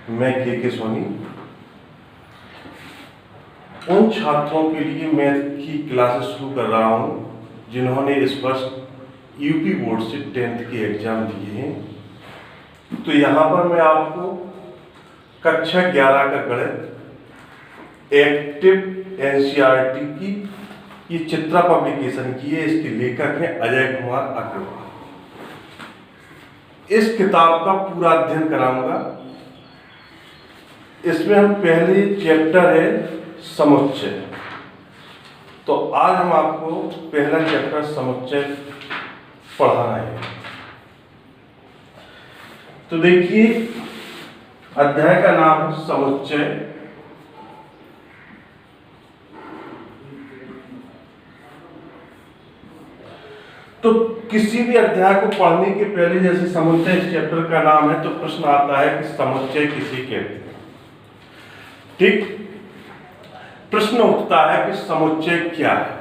मैं के सोनी उन छात्रों के लिए मैथ की क्लासेस शुरू कर रहा हूं जिन्होंने इस वर्ष यूपी बोर्ड से 10th के एग्जाम दिए हैं। तो यहाँ पर मैं आपको कक्षा 11 का गणित एक्टिव एनसीईआरटी की ये चित्रा पब्लिकेशन की है। इसके लेखक हैं अजय कुमार अग्रवाल। इस किताब का पूरा अध्ययन कराऊंगा। इसमें हम पहले चैप्टर है समुच्चय। तो आज हम आपको पहला चैप्टर समुच्चय पढ़ाना है। तो देखिए अध्याय का नाम है समुच्चय। तो किसी भी अध्याय को पढ़ने के पहले जैसे समुच्चय इस चैप्टर का नाम है तो प्रश्न आता है कि समुच्चय किसे कहते हैं। ठीक, प्रश्न उठता है कि समुच्चय क्या है।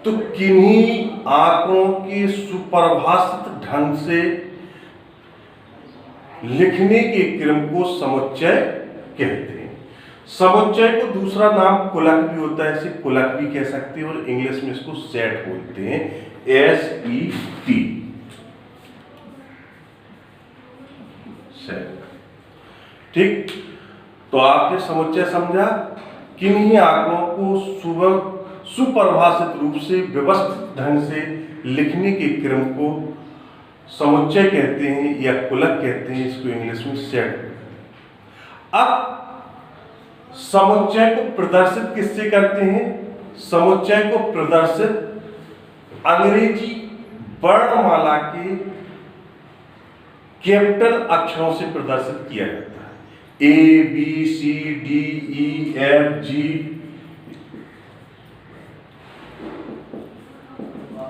तो किन्हीं आंकड़ों के सुपरिभाषित ढंग से लिखने के क्रम को समुच्चय कहते हैं। समुच्चय को दूसरा नाम कुलक भी होता है, इसे कुलक भी कह सकते हैं और इंग्लिश में इसको सेट बोलते हैं, SET सेट। ठीक, तो आपने समुच्चय समझा। किन्हीं आंकड़ों को सुपरिभाषित रूप से व्यवस्थित ढंग से लिखने के क्रम को समुच्चय कहते हैं या कुलक कहते हैं, इसको इंग्लिश में सेट। अब समुच्चय को प्रदर्शित किससे करते हैं? समुच्चय को प्रदर्शित अंग्रेजी वर्णमाला के कैपिटल अक्षरों से प्रदर्शित किया जाता है। ABCDEFG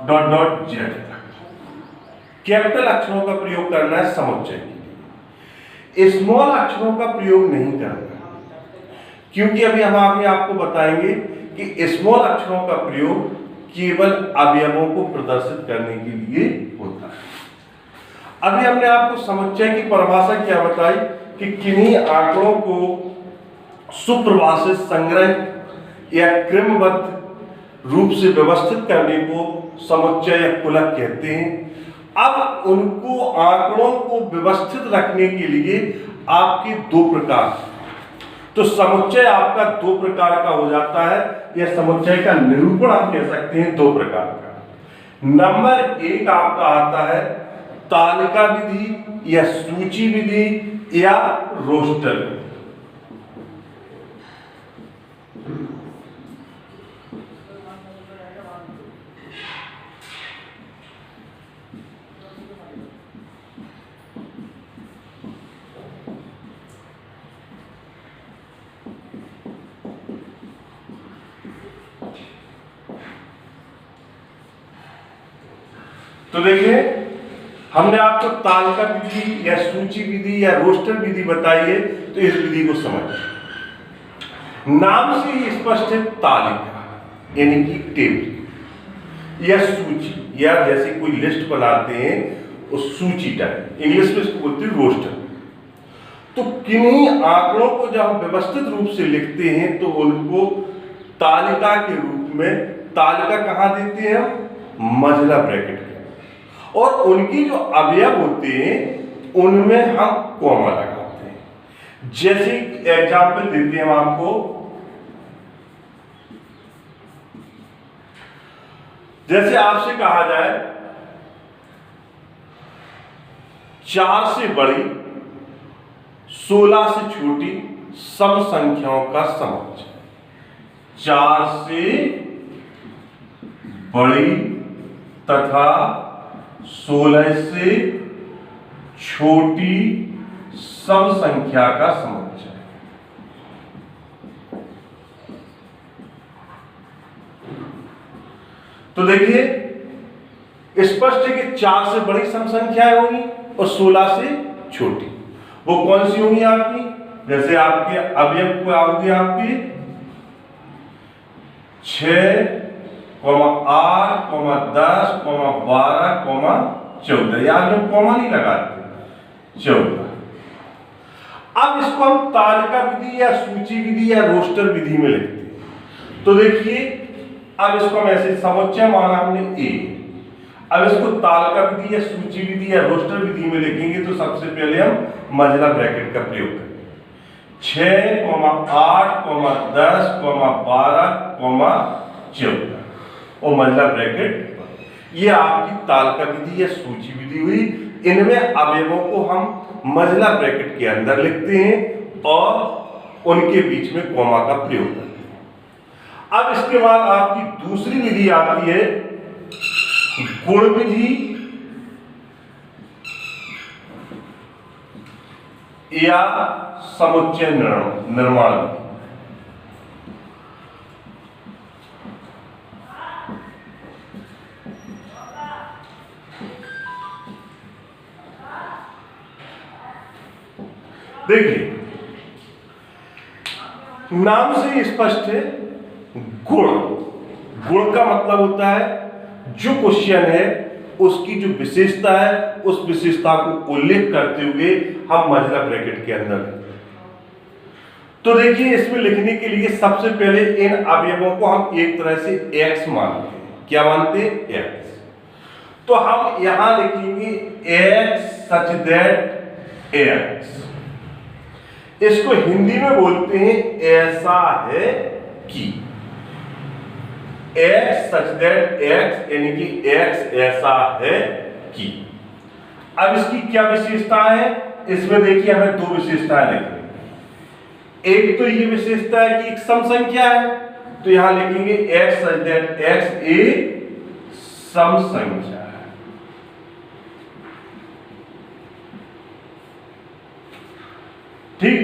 .Z कैपिटल अक्षरों का प्रयोग करना है समुच्चय के लिए। स्मॉल अक्षरों का प्रयोग नहीं करना, क्योंकि अभी हम आपको बताएंगे कि स्मॉल अक्षरों का प्रयोग केवल अवयवों को प्रदर्शित करने के लिए होता है। अभी हमने आपको समुच्चय की परिभाषा क्या बताई कि किन्हीं आंकड़ों को सुपरिभाषित, संग्रह या क्रमबद्ध रूप से व्यवस्थित करने को समुच्चय या कुलक कहते हैं। अब उनको आंकड़ों को व्यवस्थित रखने के लिए आपके दो प्रकार, तो समुच्चय आपका दो प्रकार का हो जाता है, या समुच्चय का निरूपण आप कह सकते हैं दो प्रकार का। नंबर एक आपका आता है तालिका विधि या सूची विधि या रोस्टर विधि। तो देखिए हमने आपको तालिका विधि या सूची विधि या रोस्टर विधि बताई है, तो इस विधि को समझिए। नाम से ही स्पष्ट है, तालिका यानी कि टेबल या सूची, या जैसे कोई लिस्ट बनाते हैं उस सूची टाइप, इंग्लिश में इसको बोलते हैं रोस्टर। तो किन्हीं आंकड़ों को जब हम व्यवस्थित रूप से लिखते हैं तो उनको तालिका के रूप में, तालिका कहां देते हैं हम? मझला ब्रैकेट के, और उनकी जो अवयव होते हैं उनमें हम कॉमा लगाते हैं। जैसे एग्जाम्पल देते हैं हम आपको, जैसे आपसे कहा जाए 4 से बड़ी 16 से छोटी सम संख्याओं का समुच्चय। 4 से बड़ी तथा 16 से छोटी सम संख्या का समुच्चय। तो देखिए स्पष्ट है कि 4 से बड़ी सम संख्याएं होंगी और 16 से छोटी। वो कौन सी होंगी आपकी? जैसे आपके अवयव को आओगे आपके 6, 8, 10, 12, 14, या आप कॉमा नहीं लगाते 14। अब इसको हम तालिका विधि या सूची विधि या रोस्टर विधि में लिखते हैं। तो देखिए, अब इसको हम ऐसे समुच्चय माना हमने ए, अब इसको तालिका विधि या सूची विधि या रोस्टर विधि में लिखेंगे तो सबसे पहले हम मझला ब्रैकेट का प्रयोग करेंगे। 6, 8, 10, 12, 14 और मझला ब्रैकेट, ये आपकी तालिका विधि या सूची विधि हुई। इनमें अवयवों को हम मझला ब्रैकेट के अंदर लिखते हैं और उनके बीच में कॉमा का प्रयोग करते हैं। अब इसके बाद आपकी दूसरी विधि आती है गुण विधि या समुच्चय निर्माण विधि। देखिए, नाम से ही स्पष्ट है, गुण। गुण का मतलब होता है जो क्वेश्चन है उसकी जो विशेषता है उस विशेषता को उल्लेख करते हुए हम मझला ब्रैकेट के अंदर। तो देखिए, इसमें लिखने के लिए सबसे पहले इन अवयवों को हम एक तरह से x मानते हैं। क्या मानते हैं? x। तो हम यहां लिखेंगे x सच दैट x। इसको हिंदी में बोलते हैं ऐसा है कि। x सच दैट x यानी कि x ऐसा है कि। अब इसकी क्या विशेषता है? इसमें देखिए हमें दो विशेषताएं लिखनी। एक तो ये विशेषता है कि एक सम संख्या है, तो यहां लिखेंगे x सच दैट x एक सम संख्या है। ठीक।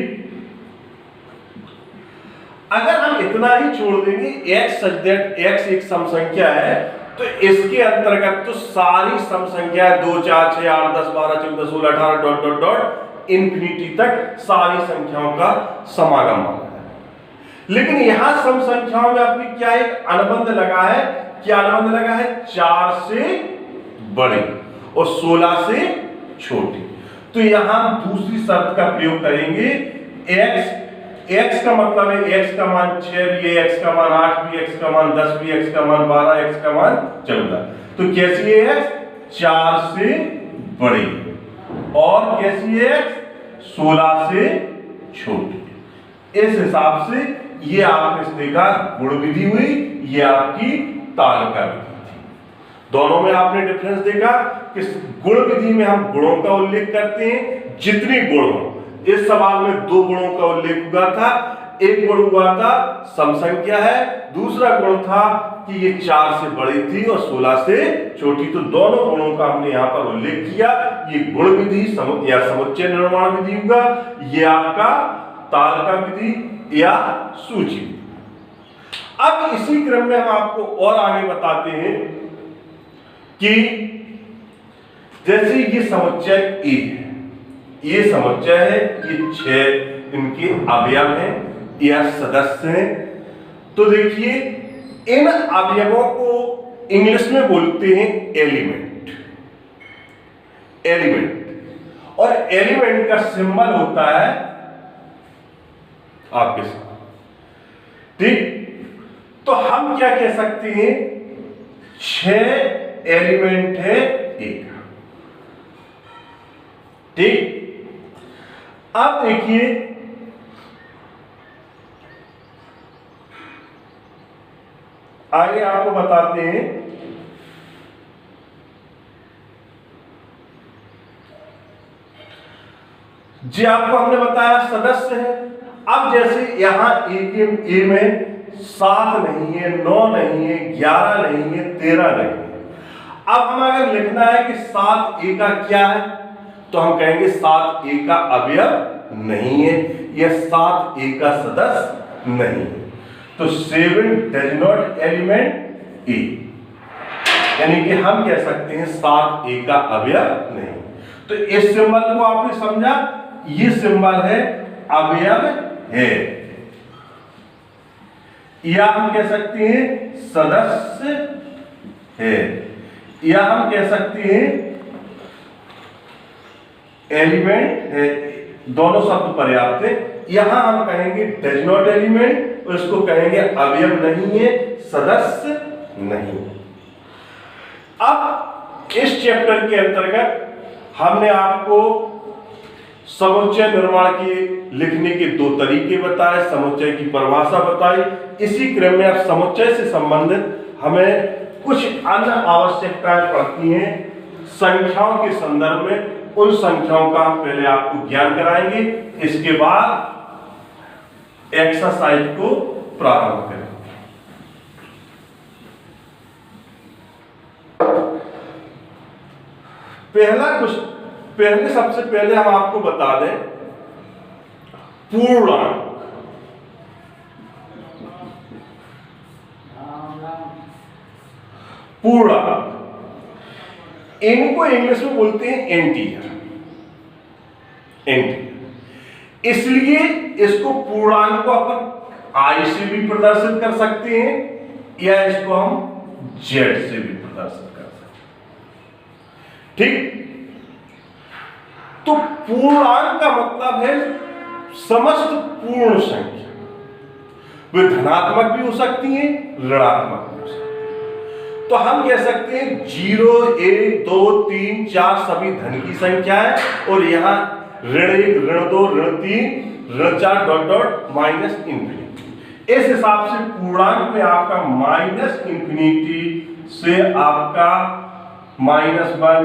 अगर हम इतना ही छोड़ देंगे x सच दैट x एक सम संख्या है, तो इसके अंतर्गत तो सारी सम संख्या 2, 4, 6, 8, 10, 12, 14, 16, 18 डॉट डॉट डॉट इंफिनिटी तक सारी संख्याओं का समागम माना है। लेकिन यहां सम संख्याओं में अपनी क्या एक अनुबंध लगा है? क्या अनुबंध लगा है? 4 से बड़ी और 16 से छोटी। तो यहां दूसरी शर्त का प्रयोग करेंगे। x का मतलब है x का मान 6 भी है, x का मान 8 भी, x का मान 10 भी, x का मान 12, x का मान 14। तो कैसी है x? 4 से बड़ी। और कैसी है x? 16 से छोटी। इस हिसाब से ये आपने देखा गुण विधि हुई, ये आपकी तालिका विधि थी। दोनों में आपने डिफरेंस देखा कि गुण विधि में हम गुणों का उल्लेख करते हैं जितने गुण हो। इस सवाल में 2 गुणों का उल्लेख हुआ था। एक गुण हुआ था सम संख्या है, दूसरा गुण था कि ये 4 से बड़ी थी और 16 से छोटी। तो दोनों गुणों का हमने यहां पर उल्लेख किया। ये गुण विधि या समुच्चय निर्माण विधि होगा, ये आपका तालिका विधि या सूची। अब इसी क्रम में हम आपको और आगे बताते हैं कि जैसे ये समुच्चय ए है, ये समुच्चय है, ये 6 इनके अवयव हैं या सदस्य हैं। तो देखिए, इन अवयवों को इंग्लिश में बोलते हैं एलिमेंट। एलिमेंट, और एलिमेंट का सिंबल होता है आपके साथ। ठीक। तो हम क्या कह सकते हैं? 6 एलिमेंट है एक। ठीक। अब देखिए, आगे आपको बताते हैं जी, आपको हमने बताया सदस्य है। अब जैसे यहां ए में 7 नहीं है, 9 नहीं है, 11 नहीं है, 13 नहीं है। अब हम अगर लिखना है कि 7 ए का क्या है, तो हम कहेंगे 7 ए का अवयव नहीं है, यह 7 ए का सदस्य नहीं है। तो 7 डज नॉट एलिमेंट ए, यानी कि हम कह सकते हैं 7 ए का अवयव नहीं। तो इस सिंबल को आपने समझा, ये सिंबल है अवयव है, या हम कह सकते हैं सदस्य है, या हम कह सकते हैं एलिमेंट है, दोनों शब्द पर्याप्त है। यहां हम कहेंगे डज नॉट एलिमेंट और इसको कहेंगे अवयव नहीं है, सदस्य नहीं। अब इस चैप्टर के अंतर्गत हमने आपको समुच्चय निर्माण के लिखने के दो तरीके बताए, समुच्चय की परिभाषा बताई। इसी क्रम में अब समुच्चय से संबंधित हमें कुछ अन्य आवश्यकताएं पड़ती हैं संख्याओं के संदर्भ में। उन संख्याओं का हम पहले आपको ज्ञान कराएंगे, इसके बाद एक्सरसाइज को प्रारंभ करेंगे। सबसे पहले हम आपको बता दें पूर्णांक। इनको इंग्लिश में बोलते हैं इंटीजर। इसलिए इसको पूर्णांक को अपन आई से भी प्रदर्शित कर सकते हैं या इसको हम जेड से भी प्रदर्शित कर सकते हैं। ठीक, तो पूर्णांक का मतलब है समस्त पूर्ण संख्या। वे धनात्मक भी हो सकती हैं, ऋणात्मक भी हो सकती हैं। तो हम कह सकते हैं 0, 1, 2, 3, 4 सभी धन की संख्या है और यहां ऋण 1, ऋण 2, ऋण 3, ऋण 4 डॉट डॉट माइनस इंफिनिटी। इस हिसाब से पूर्णांक में आपका माइनस इंफिनिटी से आपका -1,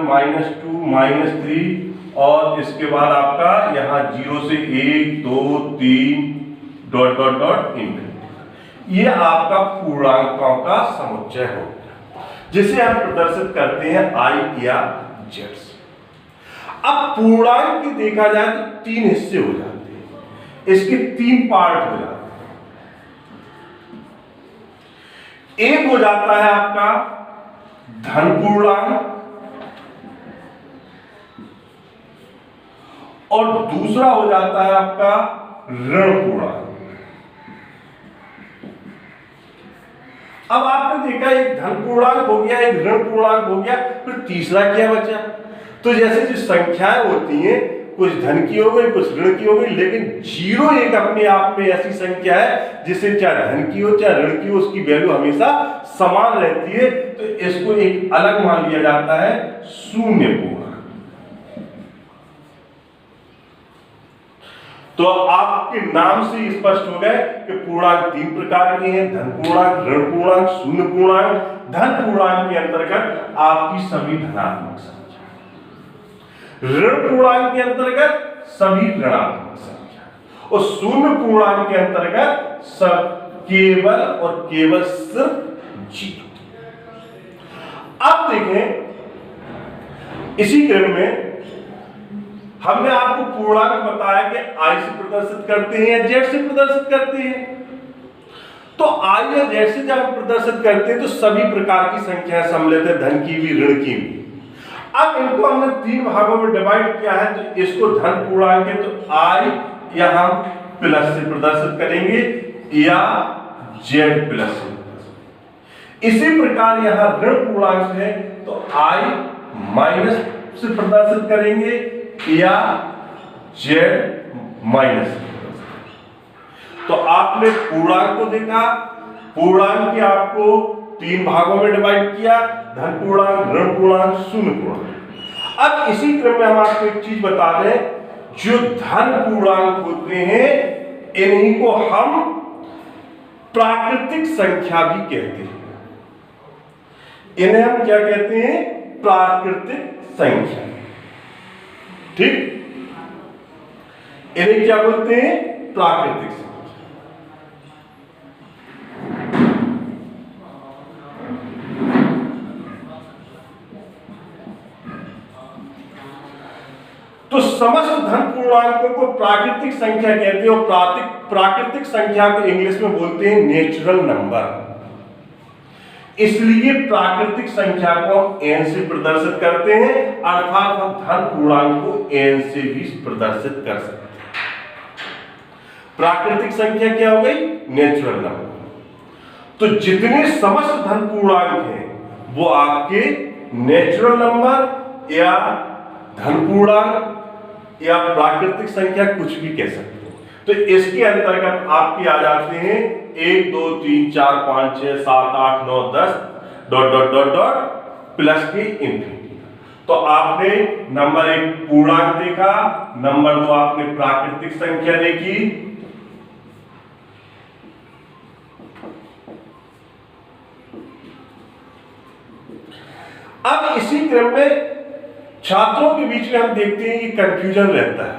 -2, -3 और इसके बाद आपका यहां 0 से 1, 2, 3 डॉट डॉट डॉट इंफिनिटी। ये आपका पूर्णांकों का समुच्चय होगा जिसे हम प्रदर्शित करते हैं आई या जेड से। अब पूर्णांक की देखा जाए तो 3 हिस्से हो जाते हैं, इसके 3 पार्ट हो जाते हैं। एक हो जाता है आपका धन पूर्णांक और दूसरा हो जाता है आपका ऋण पूर्णांक। अब आपने देखा एक धन पूर्णांक हो गया, एक ऋण पूर्णांक हो गया, फिर तीसरा क्या बचा? तो जैसे जो संख्याएं होती हैं कुछ धन की हो गई, कुछ ऋण की हो गई, लेकिन 0 एक अपने आप में ऐसी संख्या है जिसे चाहे धन की हो चाहे ऋण की हो उसकी वैल्यू हमेशा समान रहती है। तो इसको एक अलग मान लिया जाता है शून्य पूर्णांक। तो आपके नाम से स्पष्ट हो गए कि पूर्णांक 3 प्रकार के हैं, धन पूर्णांक, ऋण पूर्णांक, शून्य पूर्णांक। धन पूर्णांक के अंतर्गत आपकी सभी धनात्मक संख्या, ऋण पूर्णांक के अंतर्गत सभी ऋणात्मक संख्या और शून्य पूर्णांक के अंतर्गत सब केवल और केवल सिर्फ 0। अब देखें इसी क्रम में हमने आपको पूर्णांक बताया कि आई से प्रदर्शित करते हैं या जेड से प्रदर्शित करते हैं। तो आई या जेड से जब हम प्रदर्शित करते हैं तो सभी प्रकार की संख्याएं सम्मिलित है, धन की भी ऋण की भी। अब इनको हमने 3 भागों में डिवाइड किया है, तो इसको धन पूर्णांक है तो आई या हम प्लस से प्रदर्शित करेंगे या जेड प्लस से। इसी प्रकार यहां ऋण पूर्णांक है तो आई माइनस से प्रदर्शित करेंगे या जेड माइनस। तो आपने पूर्णांक को देखा, पूर्णांक के आपको 3 भागों में डिवाइड किया, धन पूर्णांक, ऋण पूर्णांक, शून्य पूर्णांक। अब इसी क्रम में हम आपको एक चीज बता दें, जो धन पूर्णांक होते हैं इन्हीं को हम प्राकृतिक संख्या भी कहते हैं। इन्हें हम क्या कहते हैं? प्राकृतिक संख्या। ठीक, इन्हें क्या बोलते हैं? प्राकृतिक संख्या। तो समस्त धन पूर्णांकों को प्राकृतिक संख्या कहते हैं और प्राकृतिक संख्या को इंग्लिश में बोलते हैं नेचुरल नंबर। इसलिए प्राकृतिक संख्या को n से प्रदर्शित करते हैं, अर्थात हम धन पूर्णांक को n से भी प्रदर्शित कर सकते हैं। प्राकृतिक संख्या क्या हो गई? Natural number. तो जितने समस्त धन पूर्णांक हैं वो आपके नेचुरल नंबर या धन पूर्णांक या प्राकृतिक संख्या कुछ भी कह सकते हो। तो इसके अंतर्गत आपके आ जाते हैं 1 2 3 4 5 6 7 8 9 10 dot dot dot dot plus की इंफिनिटी। तो आपने नंबर 1 पूर्णांक देखा, नंबर 2 आपने प्राकृतिक संख्या देखी, अब इसी क्रम में छात्रों के बीच में हम देखते हैं कि कंफ्यूजन रहता है।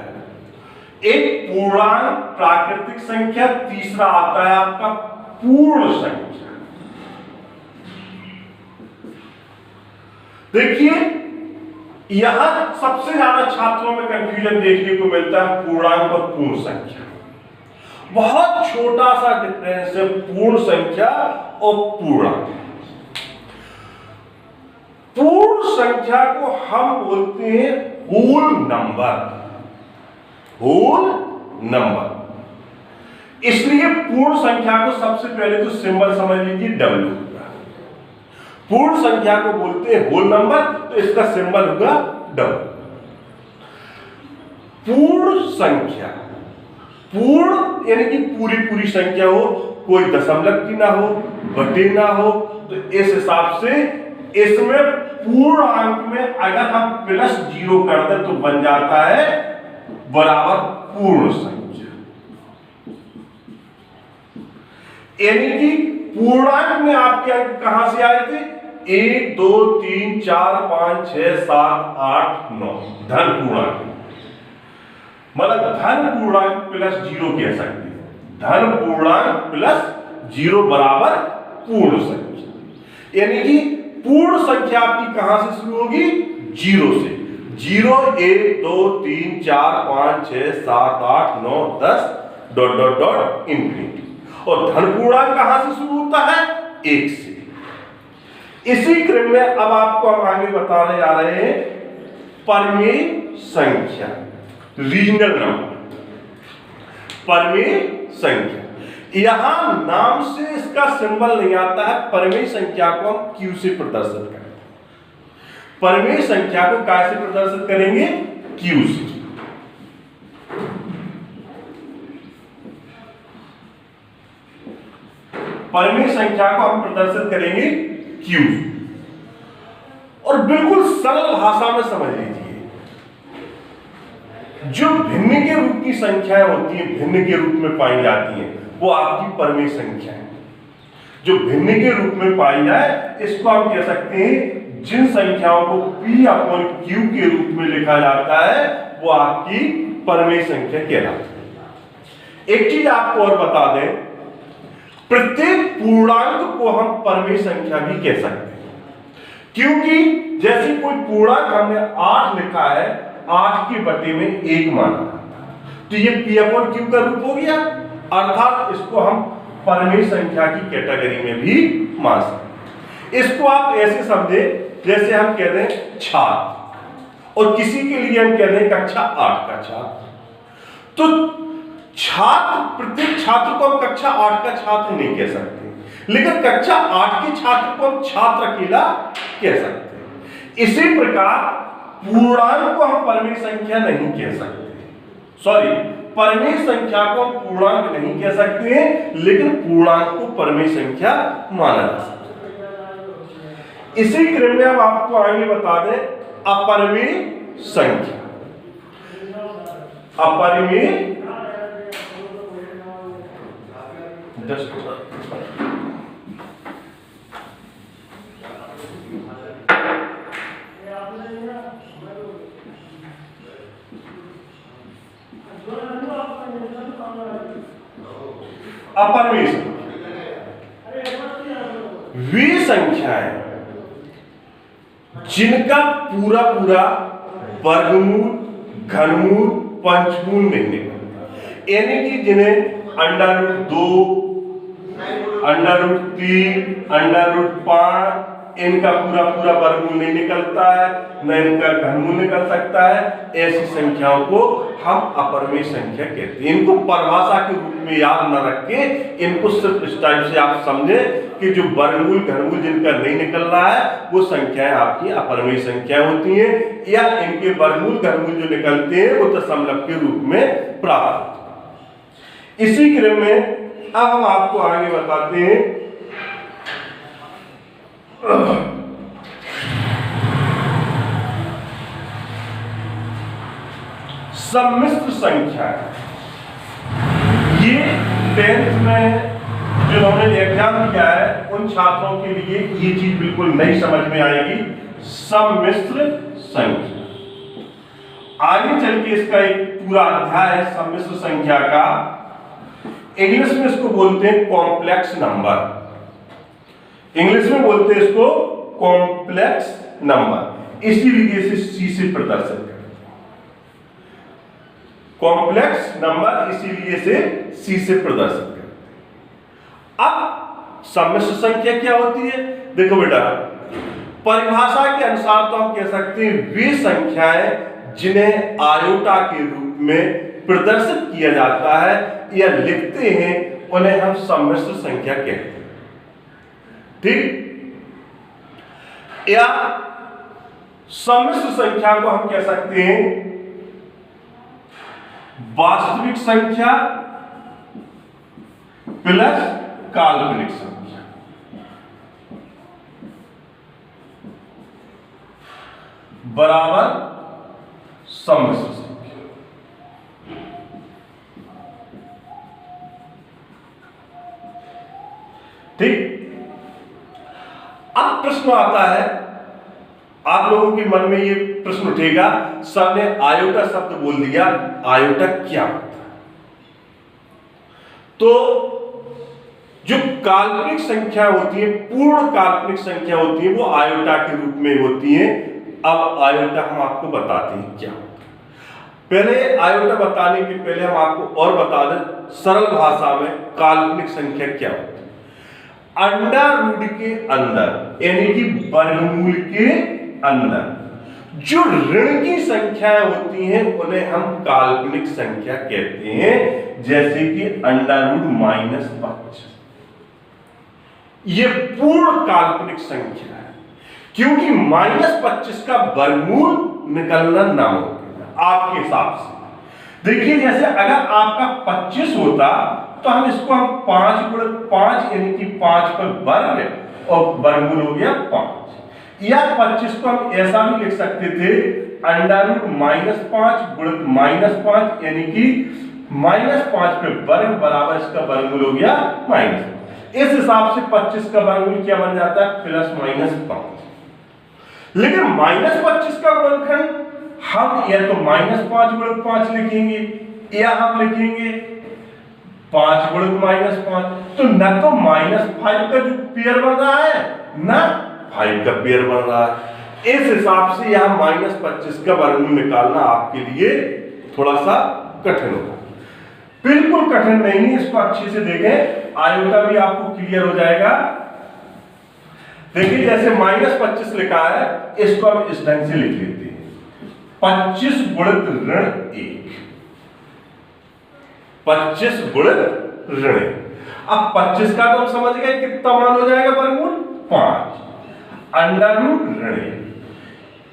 एक पूर्णांक प्राकृतिक संख्या, तीसरा आता है आपका पूर्ण संख्या। देखिए यहां सबसे ज्यादा छात्रों में कंफ्यूजन देखने को मिलता है पूर्णांक और पूर्ण संख्या। बहुत छोटा सा डिफरेंस है पूर्ण संख्या और पूर्णांक। पूर्ण संख्या को हम बोलते हैं होल नंबर, होल नंबर। इसलिए पूर्ण संख्या को सबसे पहले तो सिंबल समझ लीजिए डब्ल्यू होगा। पूर्ण संख्या को बोलते हैं होल नंबर, तो इसका सिंबल होगा डब्ल्यू। पूर्ण संख्या, पूर्ण यानी कि पूरी पूरी संख्या हो, कोई दशमलव की ना हो, घटे ना हो। तो इस हिसाब से इसमें पूर्णांक में अगर हम प्लस 0 कर दें तो बन जाता है बराबर पूर्ण संख्या। यानी कि पूर्णांक में आपके अंक कहां से आए थे? 1 2 3 4 5 6 7 8 9 धन पूर्णांक, मतलब धन पूर्णांक प्लस 0 कह सकते हैं। धन पूर्णांक प्लस 0 बराबर पूर्ण संख्या। यानी कि पूर्ण संख्या आपकी कहां से शुरू होगी? 0 से। 0 1 2 3 4 5 6 7 8 9 10 डॉट डॉट डॉट इंफिनिटी। और धन पूर्णांक कहां से शुरू होता है? 1 से। इसी क्रम में अब आपको हम आगे बताने जा रहे हैं परिमेय संख्या, रीजनल नंबर, परिमेय संख्या। यहां नाम से इसका सिंबल नहीं आता है। परिमेय संख्या को हम क्यू से प्रदर्शित करेंगे। परिमेय संख्या को कैसे प्रदर्शित करेंगे? क्यू से। परिमेय संख्या को हम प्रदर्शित करेंगे क्यू। और बिल्कुल सरल भाषा में समझ लीजिए, जो भिन्न के रूप की संख्याएं होती हैं, भिन्न के रूप में पाई जाती हैं, वो आपकी परिमेय संख्या है। जो भिन्न के रूप में पाई जाए इसको हम कह सकते हैं, जिन संख्याओं को P अपॉन Q के रूप में लिखा जाता है वो आपकी परिमेय संख्या कहलाती है। एक चीज आपको और बता दें, प्रत्येक पूर्णांक को हम परिमेय संख्या भी कह सकते हैं, क्योंकि जैसे कोई पूर्णांक हमने 8 लिखा है, 8 के बटे में 1 माना, तो ये P अपॉन Q का रूप हो गया, अर्थात इसको हम परिमेय संख्या की कैटेगरी में भी मान सकते। इसको आप ऐसे समझे जैसे हम कह रहे हैं छात्र, और किसी के लिए हम कह रहे हैं कक्षा 8 का छात्र। तो छात्र, प्रत्येक छात्र को हम कक्षा 8 का छात्र नहीं कह सकते, लेकिन कक्षा 8 के छात्र को हम छात्र अकेला कह सकते हैं। इसी प्रकार पूर्णांक को हम परिमेय संख्या नहीं कह सकते, सॉरी, परिमेय संख्या को हम पूर्णांक नहीं कह सकते हैं, लेकिन पूर्णांक को परिमेय संख्या माना जा सकता है। इसी क्रम में अब आपको आगे बता दें अपरिमेय संख्या। अपरिमेय अपरिमेय वे संख्याएं जिनका पूरा पूरा वर्गमूल, घनमूल, पंचमूल नहीं निकलता, यानी कि जिन्हें √2, √3, √5 इनका पूरा पूरा वर्गमूल नहीं निकलता है, न इनका घनमूल निकल सकता है, ऐसी संख्याओं को हम अपरिमेय संख्या कहते हैं। इनको परिभाषा के रूप में याद न रखें, इनको सिर्फ इस टाइप से आप समझें कि जो वर्गमूल घनमूल जिनका नहीं निकल रहा है वो संख्याएं आपकी अपरिमेय संख्याएं होती हैं, या इनके वर्गमूल घनमूल जो निकलते हैं वो दशमलव के रूप में प्राप्त होते हैं। इसी क्रम में अब हम आपको आगे बताते हैं सम्मिश्र संख्या। ये 10th में जिन्होंने एग्जाम दिया है उन छात्रों के लिए ये चीज बिल्कुल नई समझ में आएगी, सम्मिश्र संख्या। आगे चल के इसका एक पूरा अध्याय है सम्मिश्र संख्या का। इंग्लिश में इसको बोलते हैं कॉम्प्लेक्स नंबर, इंग्लिश में बोलते हैं इसको कॉम्प्लेक्स नंबर। इसीलिए इसे सी से प्रदर्शित करते हैं कॉम्प्लेक्स नंबर, इसीलिए इसे सी से प्रदर्शित करते हैं। अब सम्मिश्र संख्या क्या होती है? देखो बेटा, परिभाषा के अनुसार तो हम कह सकते हैं वे संख्याएं जिन्हें आयोटा के रूप में प्रदर्शित किया जाता है या लिखते हैं उन्हें हम सम्मिश्र संख्या कहते हैं, ठीक? या सम्मिश्र संख्या को हम कह सकते हैं वास्तविक संख्या प्लस काल्पनिक संख्या। बराबर सम्मिश्र संख्या। ठीक। अब प्रश्न आता है, आप लोगों के मन में ये प्रश्न उठेगा, सर ने आयोटा शब्द बोल दिया, आयोटा क्या होता है? तो जो काल्पनिक संख्या होती है, पूर्ण काल्पनिक संख्या होती है, वो आयोटा के रूप में होती है। अब आयोटा हम आपको बताते हैं क्या होता है। पहले आयोटा बताने के पहले हम आपको और बता दें सरल भाषा में काल्पनिक संख्या क्या होती है। अंडर रूट के अंदर यानी कि वर्गमूल के अंदर जो ऋण की संख्याएं होती हैं उन्हें हम काल्पनिक संख्या कहते हैं। जैसे कि अंडर रूट -25, ये पूर्ण काल्पनिक संख्या है, क्योंकि -25 का वर्गमूल निकलना नामुमकिन है आपके हिसाब से। देखिए, जैसे अगर आपका 25 होता तो हम इसको 5 × 5 यानी कि 5 पर वर्ग और वर्गमूल हो गया 5, या 25 को हम ऐसा भी लिख सकते थे अंडर रूट -5 गुणित -5 यानी कि -5 पे वर्ग बराबर इसका वर्गमूल हो गया -5। इस हिसाब से 25 का वर्गमूल क्या बन जाता है? +-5। लेकिन -25 का गुणनखंड हम या तो -5 गुणित 5 लिखेंगे या हम लिखेंगे 5 गुणित -5। तो न तो -5 का जो पेयर बन रहा है ना 5 का पेयर बन रहा है। इस हिसाब से यहां -25 का वर्गमूल निकालना आपके लिए थोड़ा सा कठिन होगा। बिल्कुल कठिन नहीं है, इसको अच्छे से देखें, आयोटा भी आपको क्लियर हो जाएगा। देखिए, जैसे -25 लिखा है, इसको हम इस ढंग से लिख लेते हैं 25 गुणित ऋण 1, 25 गुणित ऋण 1। अब 25 का तो हम समझ गए कितना मान हो जाएगा वर्गमूल 5 अंडर रूट ऋण 1।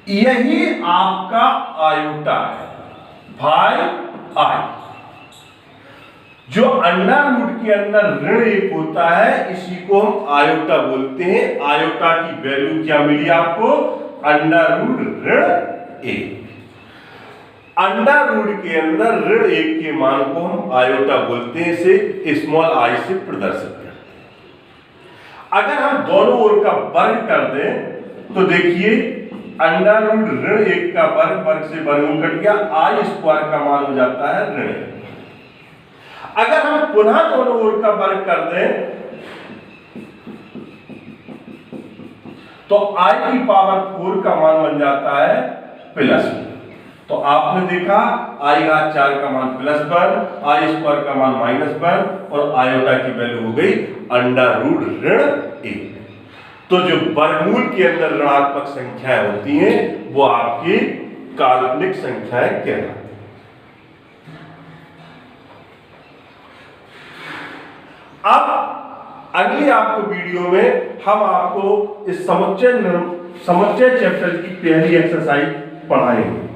यही आपका आयोटा है भाई आई। जो अंडर रूट के अंदर ऋण 1 होता है इसी को हम आयोटा बोलते हैं। आयोटा की वैल्यू क्या मिली आपको? अंडर रूट ऋण 1। अंडर रूट के अंदर ऋण 1 के मान को हम आयोटा बोलते हैं, इसे स्मॉल आई से प्रदर्शित करते हैं। अगर हम दोनों ओर का वर्ग कर दें तो देखिए अंडर रूट ऋण 1 का वर्ग से वर्गमूल कट गया, आई स्क्वायर का मान हो जाता है ऋण 1। अगर हम पुनः दोनों ओर का वर्ग कर दें तो i की पावर 4 का मान बन जाता है +1। तो आपने देखा i⁴ का मान +1, i स्क्वायर का मान -1 और आयोटा की वैल्यू हो गई अंडर रूट ऋण 1। तो जो वर्गमूल के अंदर ऋणात्मक संख्याएं होती हैं वो आपकी काल्पनिक संख्याएं कहलाती हैं। अब अगली आपको वीडियो में हम आपको इस समुच्चय चैप्टर की पहली एक्सरसाइज पढ़ाएंगे।